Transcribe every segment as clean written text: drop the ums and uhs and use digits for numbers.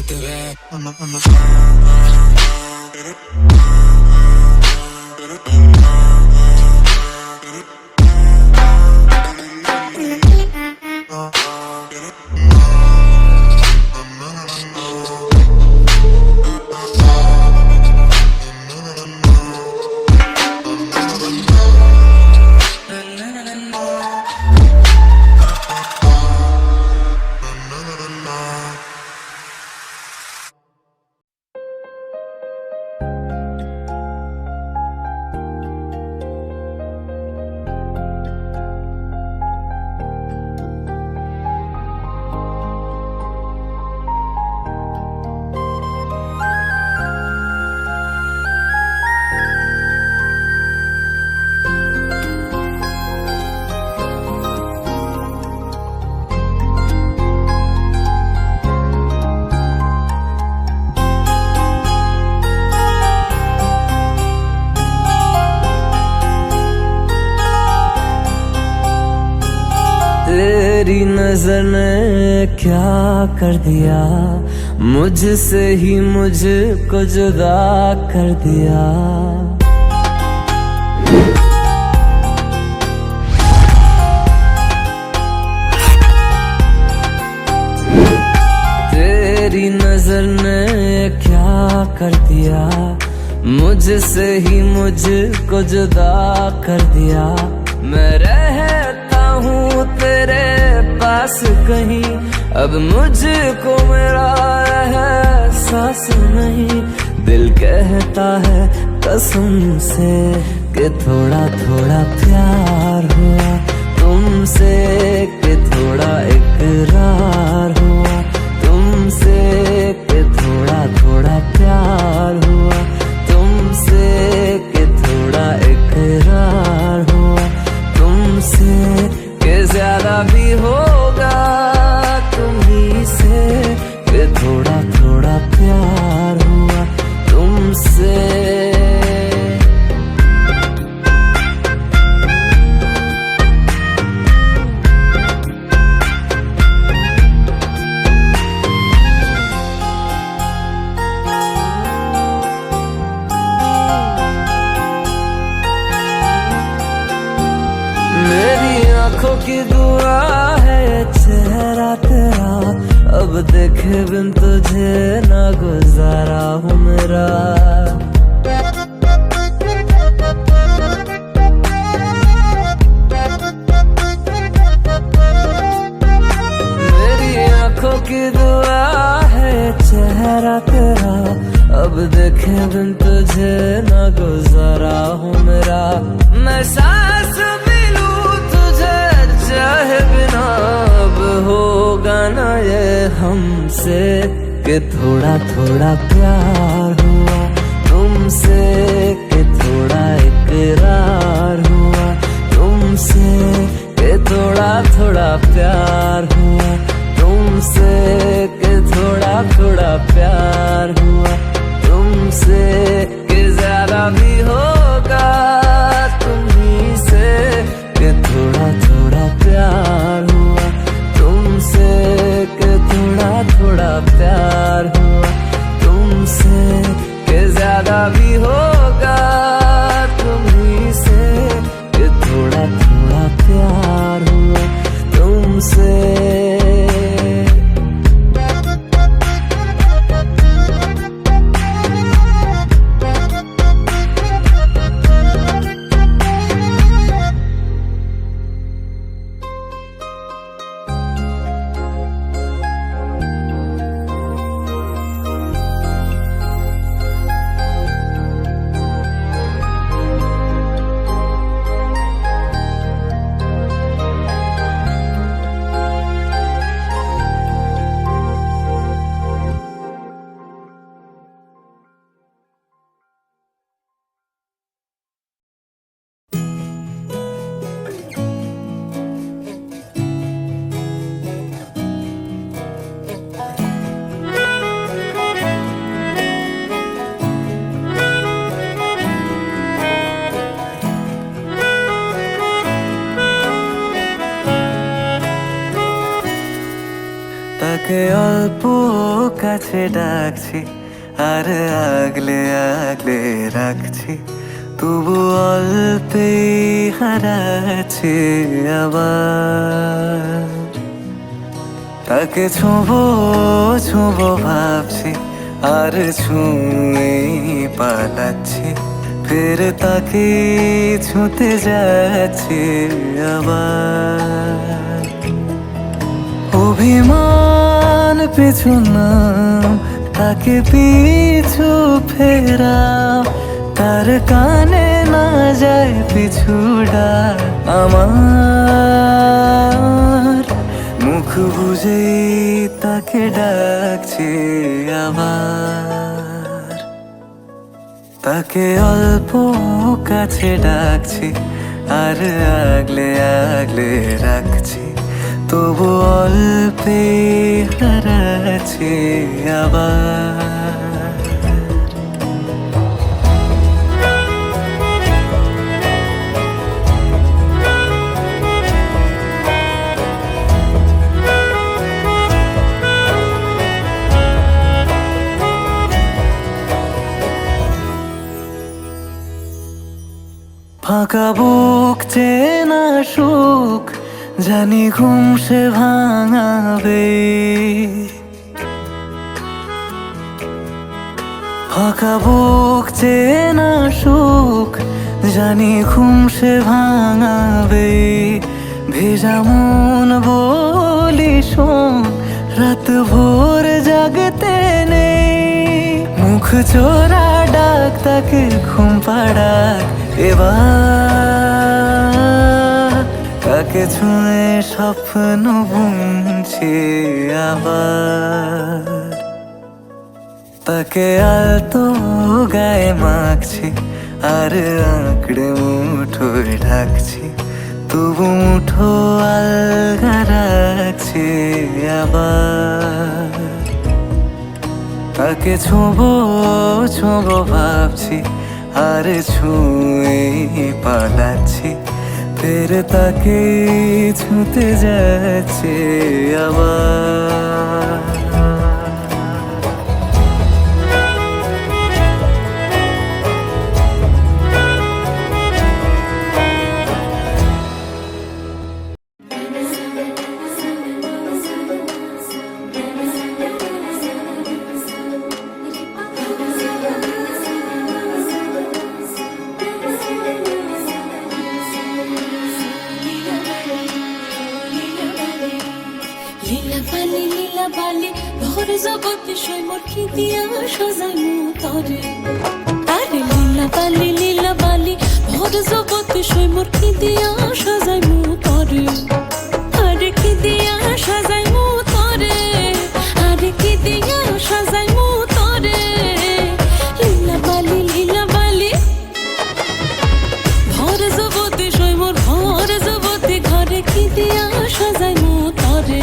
te ve. तेरी नजर ने क्या कर दिया, मुझसे ही मुझको जुदा कर दिया। तेरी नजर ने क्या कर दिया, मुझसे ही मुझको जुदा कर दिया। मैं रहता हूँ तेरे पास कहीं, अब मुझको मेरा एहसास नहीं। दिल कहता है कसम से कि थोड़ा थोड़ा प्यार हुआ तुमसे, कि थोड़ा इकरार हुआ तुमसे, कि थोड़ा थोड़ा प्यार हुआ तुमसे, कि थोड़ा इकरार हुआ तुमसे, कि ज्यादा भी होगा तुम्ही से, कि थोड़ा थोड़ा प्यार हुआ तुमसे। मेरी आंखों की दुआ है चेहरा तेरा, अब देखे बिन तुझे ना गुजारा हूँ मेरा। मेरी आंखों की दुआ है चेहरा तेरा, अब देखे बिन तुझे ना गुजारा हूँ मेरा। मैं सांस भी लूं तुझे चाहे बिना, अब होगा ना ये हमसे, कि थोड़ा थोड़ा प्यार हुआ तुमसे, कि थोड़ा इकरार हुआ तुमसे, कि थोड़ा थोड़ा प्यार हुआ तुमसे, कि थोड़ा थोड़ा प्यार हुआ तुमसे, कि ज्यादा भी होगा तुम्ही से, कि थोड़ा थोड़ा प्यार हुआ तुमसे, कि थोड़ा थोड़ा प्यार हुआ तुमसे, कि ज्यादा भी होगा तुम्ही से, कि थोड़ा थोड़ा प्यार हुआ तुमसे। তাকে অল্প কাছে ডাকছি আর আগলে আগলে রাখছি, তবু অল্পে হারাচ্ছি আবার। তাকে ছোঁবো ছোঁবো ভাবছি আর ছুঁয়ে পালাচ্ছি, ফের তাকে ছুঁতে যাচ্ছি আবার। অভিমান পিছু নাম, তাকে পিছু ফেরাও, তার কানে না যায় পিছু ডাক আমার। মুখ বুঝে তাকে ডাকছি আবার। তাকে অল্প কাছে ডাকছি আর আগলে আগলে রাখছি, তবু অল্পে হারাচ্ছি আবার। ফাঁকা বুক চেনা সুখ জানি ঘুম সে ভাঙাবে, ফাঁকা বুক চেনা সুখ জানি ঘুম সে ভাঙাবে। ভেজা মন বলি শোন, রাত ভোর জাগতে নেই, মুখ চোরা ডাক তাকে ঘুম পাড়াক এবার। তাকে ছুঁয়ে স্বপ্ন বুনছি আবার। তাকে আলতো গায়ে মাখছি আর আঁকড়ে মুঠোয় ঢাকছি, তবু মুঠো আলগা রাখছি আবার। তাকে ছোঁবো ছোঁবো ভাবছি আর ছুঁয়ে পালাচ্ছি, ফের তাকে ছুঁতে যাচ্ছে আবার। লীলা বালি ভোর জগতে সৈমর খিদিয়া সাজাইমু তরে। আরে লীলা বালি ভোর জগতে সৈমর খিদিয়া সাজাইমু তরে। আরে খিদিয়া সাজাইমু তরে, আরে খিদিয়া সাজাইমু তরে। লীলা বালি ভোর জগতে সৈমর ভোর জগতে ঘরে খিদিয়া সাজাইমু তরে।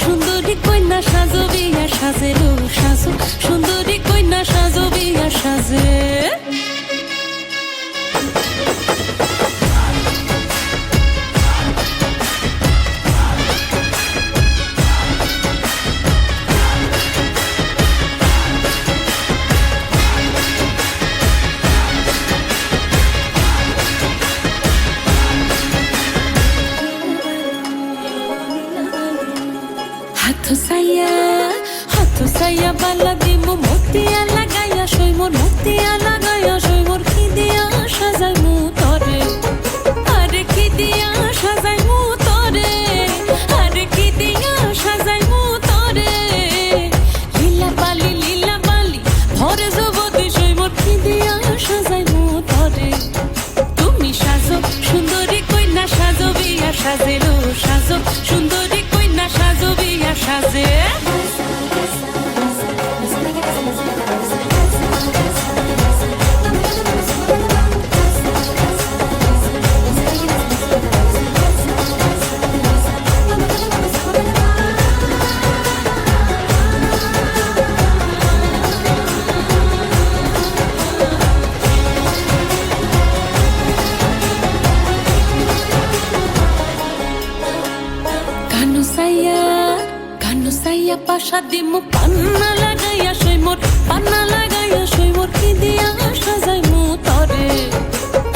সুন্দরী কন্যা সাজো বিয়া সাজে লো সাজো, সুন্দরী কন্যা সাজো বিয়া সাজে। হাতো সাইয়া বালা দিমু মতিয়া লাগাইয়া সৈমর, মতিয়া লাগাইয়া সৈমর খিদিয়া সাজাইমু তরে। আরে খিদিয়া সাজাইমু তরে, আরে খিদিয়া সাজাইমু তরে। লীলা বালি ভরে জগতে সৈমর খিদিয়া সাজাইমু তরে। তুমি সাজো সুন্দরী কন্যা সাজো বিয়া সাজে লো সাজো, সুন্দরী কন্যা সাজো বিয়া সাজে। সাইয়া পাশা দিমু পান্না লাগাইয়া সইমোর পান্না লাগাইয়া সইমোর কি দিয়া সাজাইমু তরে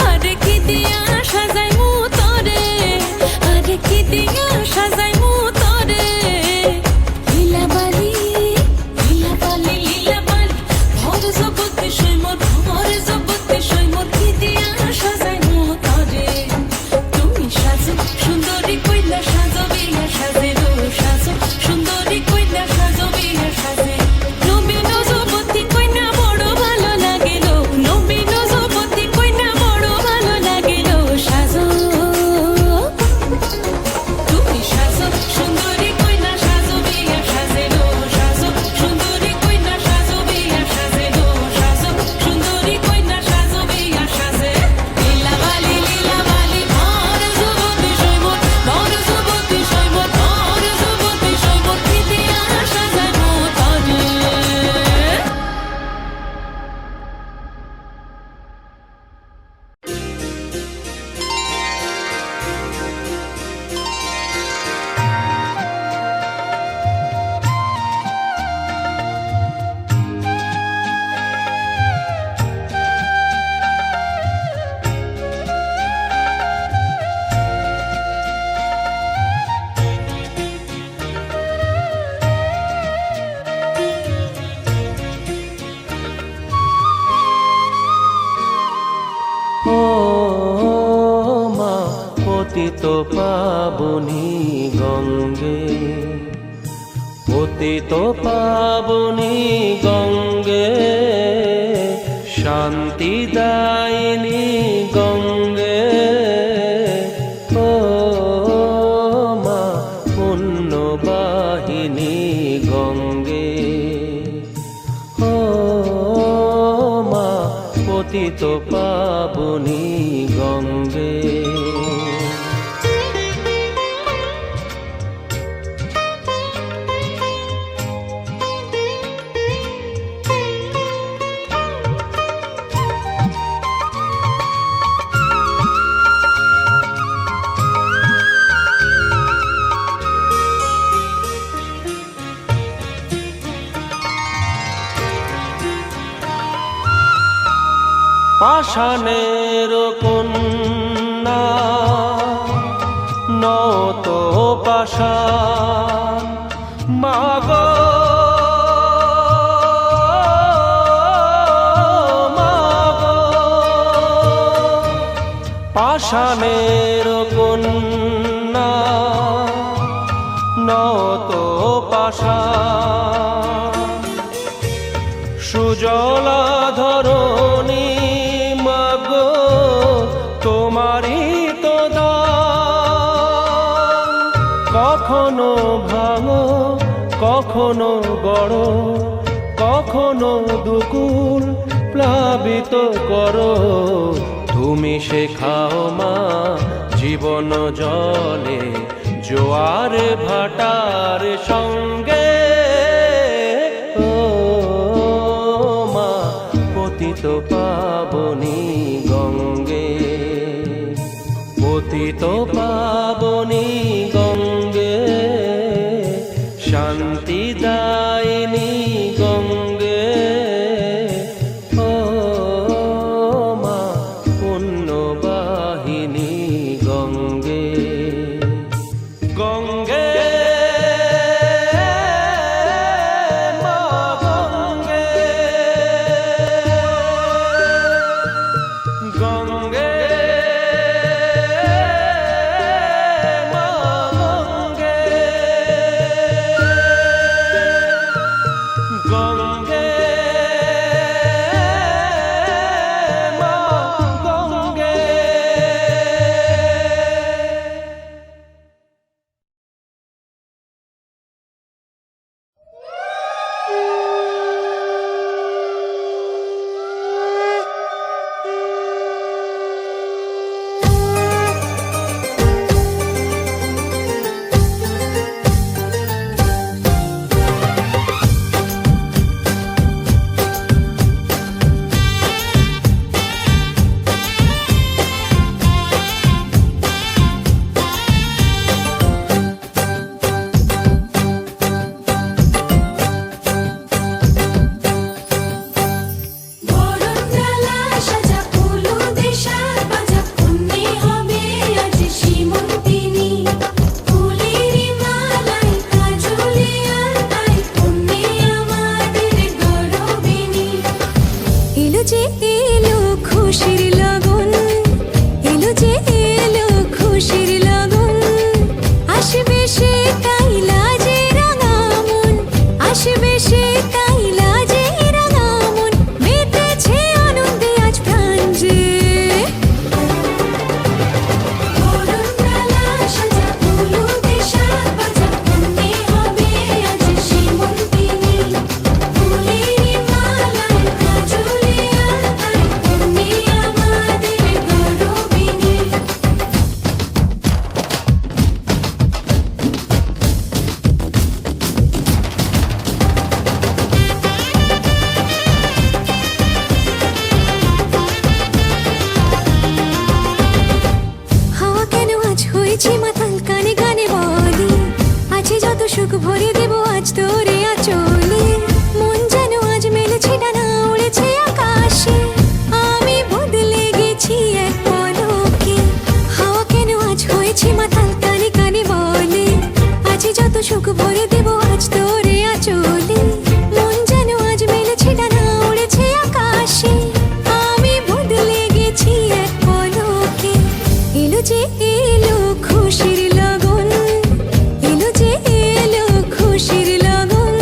আরে কি দিয়া সাজাইমু তরে আরে কি দিয়া সাজাইমু তরে লীলা বালি ভর জগতে সইমোর ভর জগতে সইমোর কি দিয়া সাজাইমু তরে তুমি সাজো সুন্দরী কইলা সাজো বিয়া সাজে রো সাজো সুন্দরী কইলা সাজো বিয়া সাজে নবীন যুবতী কইনা বড় ভালো লাগিল নবীন যুবতী কইনা বড় ভালো লাগিল সাজো তুমি সাজো সুন্দরী কইনা সাজো বিয়া সাজে রো সাজো সুন্দরী কইনা সাজো বিয়া সাজে রো সাজো সুন্দরী কইনা সাজো বিয়া সাজে লীলাবালি ভর যুবতী সইমোর ভর যুবতী সইমোর ভর যুবতী সইমোর কি দিয়া সাজাইমু তরে ও মা পতিত পাবনী গঙ্গে পতিত পাবনী গঙ্গে শান্তিদায়িনী গঙ্গে ও মা পুণ্যবাহিনী গঙ্গে ও মা পতিত পাবনী গঙ্গে পাষাণের কন্যা নত পাষাণ মাগো মাগো পাষাণের কন্যা নত পাষাণ সুজলা ধরণী মাগো তোমারই তো দান কখনো ভাঙো কখনো গড় কখনো দুকুল প্লাবিত করো তুমি শেখাও মা জীবন জলে জোয়ার ভাটার সঙ্গে ও মা পতিত পাবনী গঙ্গে পতিত পাবনী গঙ্গে শান্তিদায়িনী গঙ্গে ও মা পুণ্যবাহিনী গঙ্গে গঙ্গে মা গঙ্গে গঙ্গে মা গঙ্গে ভরে দেব আজ তোরে আঁচলে মন যেন আজ মেলেছে ডানা উড়েছে আকাশে আমি বদলে গেছি এক পলকে হাওয়া কেন আজ হয়েছে মাতাল কানে কানে বলে আছে যত সুখ ভরে দেব আজ তোরে আঁচলে মন যেন আজ মেলেছে ডানা উড়েছে আকাশে আমি বদলে গেছি এক পলকে এলো যে এলো খুশির লগন এলো যে এলো খুশির লগন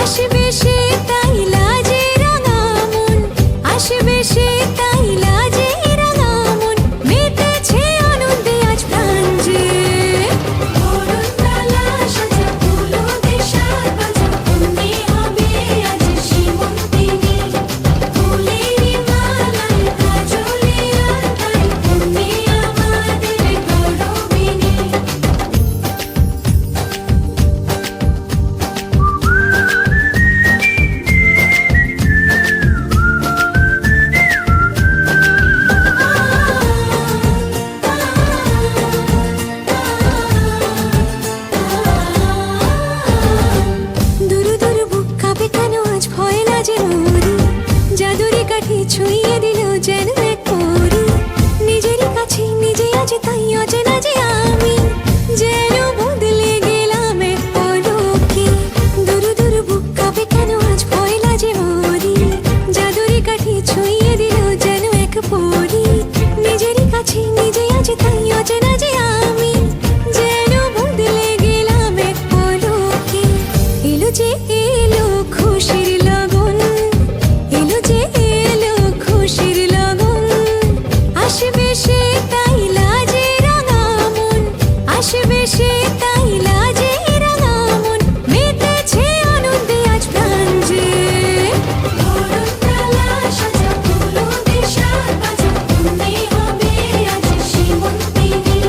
আসবে সে তাই লাজে রাঙা মন আসবে সে তাই লাজে রাঙা মন মেতেছে আনন্দে আজ প্রাণ যে বরণডালা সাজা ফুলো দেশার বাজা বন্দি হবে আজ সীমন্তিনী ফুলেরই মালায় কাজলে আলতায় বন্দি আমাদের গৌরবিনী দুরু দুরু বুক কাঁপে কেন আজ ভয় লাজে মরি জাদুরি কাঠি ছুঁয়ে দিল যেন এক পরি নিজেরই কাছে নিজে আজ তাই অচেনা যে আমি যেন বদলে গেলাম এক পলকে দুরু দুরু বুক কাঁপে কেন আজ ভয় লাজে মরি জাদুরি কাঠি ছুঁয়ে দিল যেন এক পরি নিজেরই কাছে নিজে আজ তাই অচেনা যে আমি যেন বদলে গেলাম এক পলকে এলো যে এলো খুশির লগন এলো যে এলো খুশির লগন আসবে সে তাই লাজে রাঙা মন আসবে সে তাই লাজে রাঙা মন মেতেছে আনন্দে আজ প্রাণ যে বরণডালা সাজা ফুলো দেশার বাজা বন্দি হবে আজ সীমন্তিনী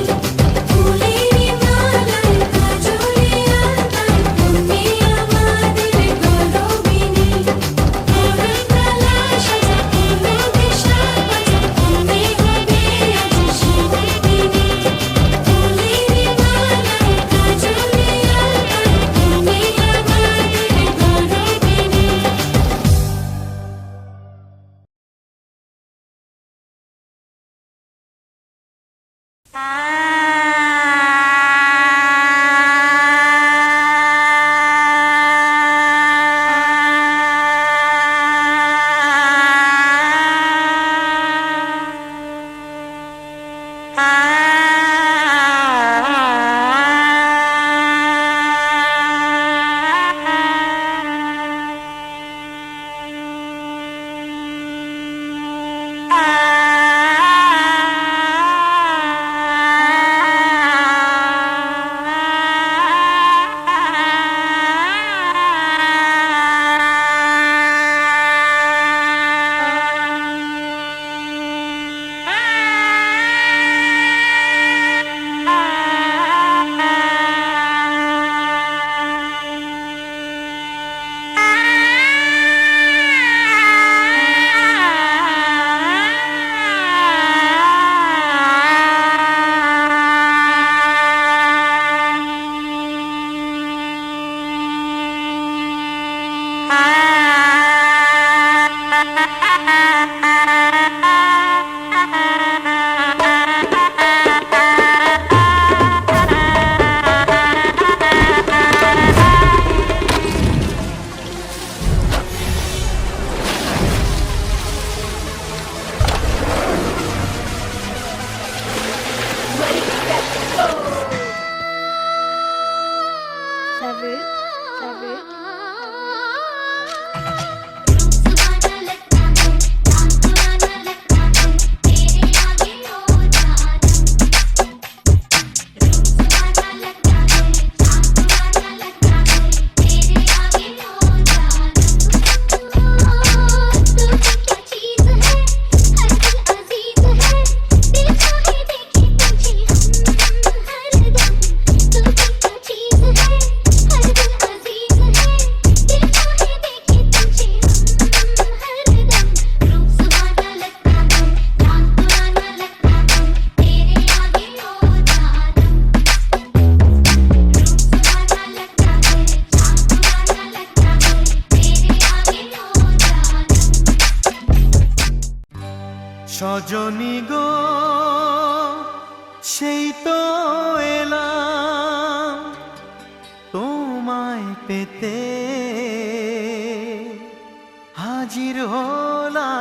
ফুলেরই মালায় কাজলে আলতায় বন্দি আমাদের গৌরবিনী বরণডালা সাজা ফুলো দেশার বাজা বন্দি হবে আজ সীমন্তিনী ফুলেরই মালায় কাজলে আলতায় বন্দি আমাদের গৌরবিনী সজনী গো সেই তো এলাম তোমায় পেতে হাজির হলাম।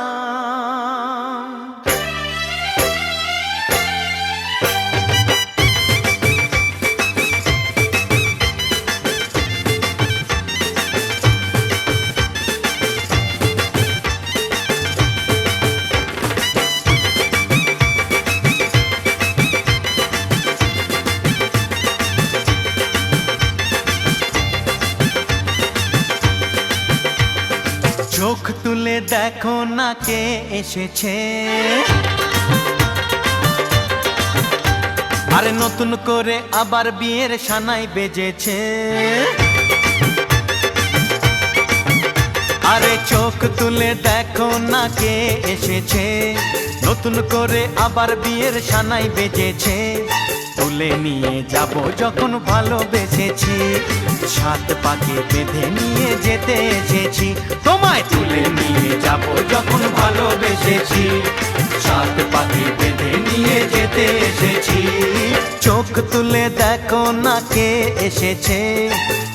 চোখ তুলে দেখো না কে এসেছে, আরে নতুন করে আবার বিয়ের সানাই বেজেছে। আরে চোখ তুলে দেখো না কে এসেছে, নতুন করে আবার বিয়ের সানাই বেজেছে। তুলে নিয়ে যাব যখন ভালোবেসেছি, সাত পাকে বেঁধে নিয়ে যেতে এসেছি। তোমায় তুলে নিয়ে যাব যখন ভালোবেসেছি, সাত পাকে বেঁধে নিয়ে যেতে এসেছি। চোখ তুলে দেখো না কে এসেছে,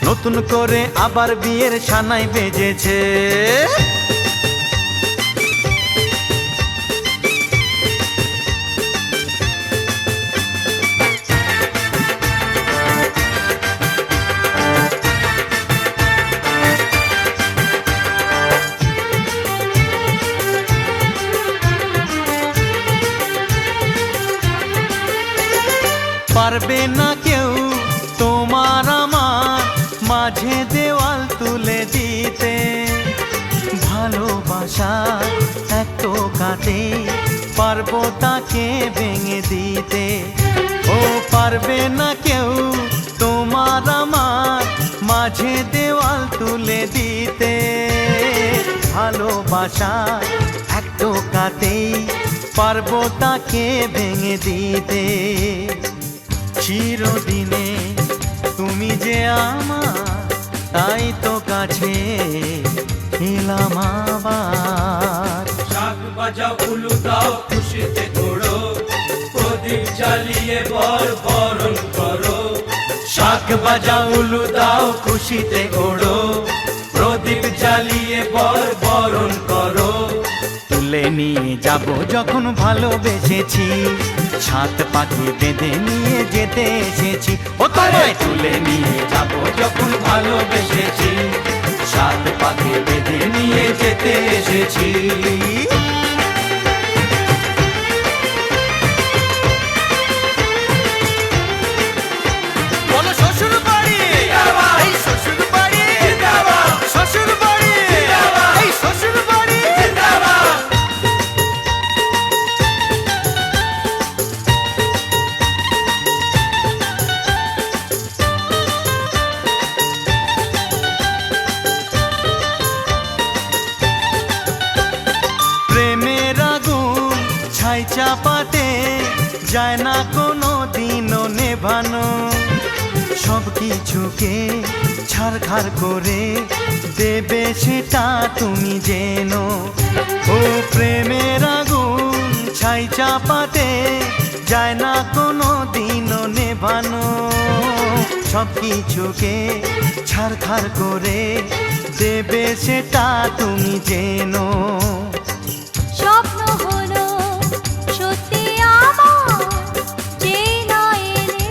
নতুন করে আবার বিয়ের সানাই বেজেছে। পারবে না কেউ তোমার আমার মাঝে দেওয়াল তুলে দিতে, ভালোবাসা এত কাটে পারবো তাকে ভেঙে দিতে। ও পারবে না কেউ তোমার আমার মাঝে দেওয়াল তুলে দিতে, ভালোবাসা এত কাটে পারবো তাকে ভেঙে দিতে। চিরদিনে তুমি যে আমার, তাই তো কাছে এলাম আবার। শাক বাজাও উলু দাও খুশিতে ঘোড়ো, প্রদীপ জ্বালিয়ে বর বরণ করো। শাক বাজাও উলু দাও খুশিতে ওড়ো, প্রদীপ জ্বালিয়ে বর বরণ করো। তুলে নিয়ে যাব যখন ভালোবেসেছি, সাত পাখি বেঁধে নিয়ে যেতে এসেছি। ও তোমায় তুলে নিয়ে যাব যখন ভালোবেসেছি, সাত পাখি বেঁধে নিয়ে যেতে এসেছি। বলো শ্বশুর বাড়ি, এই শ্বশুর বাড়ি, শ্বশুর বাড়ি, এই শ্বশুর বাড়ি। প্রেমের আগুন ছাই চাপাতে যায় না কোনো দিনও নেভানো, সব কিছুকে ছাড়খাড় করে দেবে সেটা তুমি জেনো। ও প্রেমের আগুন ছাই চাপাতে যায় না কোনো দিনও নেভানো, সব কিছুকে ছাড়খাড় করে দেবে সেটা তুমি জেনো। স্বপ্ন হলো সত্যি আমার, যে না এলে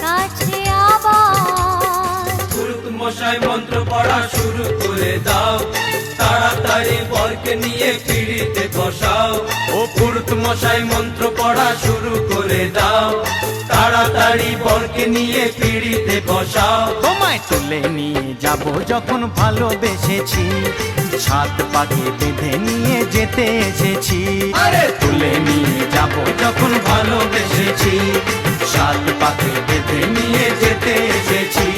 কাছে আবার। পুরুত মশাই মন্ত্র পড়া শুরু করে দাও, তাড়াতাড়ি বরকে নিয়ে পিড়িতে বসাও। ও পুরুত মশাই মন্ত্র পড়া শুরু করে দাও, তাড়াতাড়ি বরকে নিয়ে পিড়িতে বসাও। তোমায় তুলে নিয়ে যাব যখন ভালোবেসেছি, সাত পাকে বেঁধে নিয়ে যেতে এসেছি। আরে তুলে নিয়ে যাব যখন ভালোবেসেছি, সাত পাকে বেঁধে নিয়ে যেতে এসেছি।